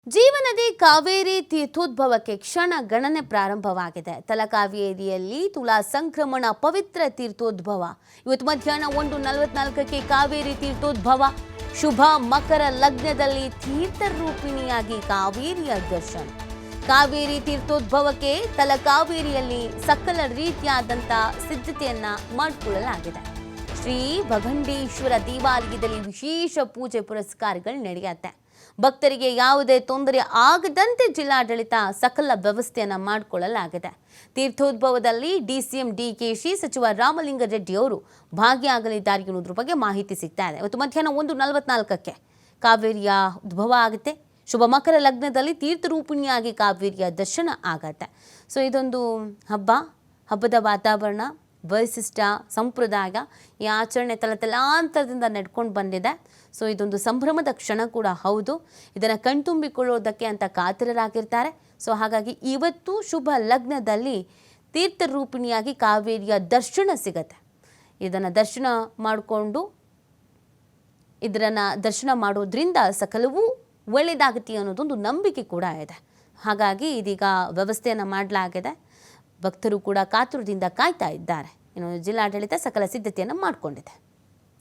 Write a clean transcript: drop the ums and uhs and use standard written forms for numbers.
ಜೀವನದಿ ಕಾವೇರಿ ತೀರ್ಥೋದ್ಭವಕ್ಕೆ ಕ್ಷಣ ಗಣನೆ ಪ್ರಾರಂಭವಾಗಿದೆ. ತಲಕಾವೇರಿಯಲ್ಲಿ ತುಲಾ ಸಂಕ್ರಮಣ ಪವಿತ್ರ ತೀರ್ಥೋದ್ಭವ ಇವತ್ತು ಮಧ್ಯಾಹ್ನ 1:44ಕ್ಕೆ ಕಾವೇರಿ ತೀರ್ಥೋದ್ಭವ. ಶುಭ ಮಕರ ಲಗ್ನದಲ್ಲಿ ತೀರ್ಥರೂಪಿಣಿಯಾಗಿ ಕಾವೇರಿಯ ದರ್ಶನ. ಕಾವೇರಿ ತೀರ್ಥೋದ್ಭವಕ್ಕೆ ತಲಕಾವೇರಿಯಲ್ಲಿ ಸಕಲ ರೀತಿಯಾದಂಥ ಸಿದ್ಧತೆಯನ್ನ ಮಾಡಿಕೊಳ್ಳಲಾಗಿದೆ. ಶ್ರೀ ಭಗಂಡೇಶ್ವರ ದೇವಾಲಯದಲ್ಲಿ ವಿಶೇಷ ಪೂಜೆ ಪುರಸ್ಕಾರಗಳು ನಡೆಯುತ್ತೆ. ಭಕ್ತರಿಗೆ ಯಾವುದೇ ತೊಂದರೆ ಆಗದಂತೆ ಜಿಲ್ಲಾಡಳಿತ ಸಕಲ ವ್ಯವಸ್ಥೆಯನ್ನು ಮಾಡಿಕೊಳ್ಳಲಾಗಿದೆ. ತೀರ್ಥೋದ್ಭವದಲ್ಲಿ ಡಿಸಿಎಂ ಡಿಕೆಶಿ ಸಚಿವ ರಾಮಲಿಂಗಾರೆಡ್ಡಿ ಅವರು ಭಾಗಿಯಾಗಲಿದ್ದಾರೆ ಎನ್ನುವುದರ ಬಗ್ಗೆ ಮಾಹಿತಿ ಸಿಗ್ತಾ ಇದೆ. ಇವತ್ತು ಮಧ್ಯಾಹ್ನ 1:44ಕ್ಕೆ ಕಾವೇರಿಯ ಉದ್ಭವ ಆಗುತ್ತೆ. ಶುಭ ಮಕರ ಲಗ್ನದಲ್ಲಿ ತೀರ್ಥರೂಪಿಣಿಯಾಗಿ ಕಾವೇರಿಯ ದರ್ಶನ ಆಗತ್ತೆ. ಸೊ ಇದೊಂದು ಹಬ್ಬದ ವಾತಾವರಣ, ವೈಶಿಷ್ಟ, ಸಂಪ್ರದಾಯ, ಈ ಆಚರಣೆ ತಲತಲಾಂತರದಿಂದ ನಡ್ಕೊಂಡು ಬಂದಿದೆ. ಸೊ ಇದೊಂದು ಸಂಭ್ರಮದ ಕ್ಷಣ ಕೂಡ ಹೌದು. ಇದನ್ನು ಕಣ್ತುಂಬಿಕೊಳ್ಳೋದಕ್ಕೆ ಅಂತ ಕಾತರರಾಗಿರ್ತಾರೆ. ಸೊ ಹಾಗಾಗಿ ಇವತ್ತು ಶುಭ ಲಗ್ನದಲ್ಲಿ ತೀರ್ಥರೂಪಿಣಿಯಾಗಿ ಕಾವೇರಿಯ ದರ್ಶನ ಸಿಗತ್ತೆ. ಇದನ್ನು ದರ್ಶನ ಮಾಡೋದ್ರಿಂದ ಸಕಲವೂ ಒಳ್ಳೆಯದಾಗುತ್ತೆ ಅನ್ನೋದೊಂದು ನಂಬಿಕೆ ಕೂಡ ಇದೆ. ಹಾಗಾಗಿ ಇದೀಗ ವ್ಯವಸ್ಥೆಯನ್ನು ಮಾಡಲಾಗಿದೆ. ಭಕ್ತರು ಕೂಡ ಕಾತುರದಿಂದ ಕಾಯ್ತಾ ಇದ್ದಾರೆ. ಜಿಲ್ಲಾಡಳಿತ ಸಕಲ ಸಿದ್ಧತೆಯನ್ನು ಮಾಡಿಕೊಂಡಿದೆ.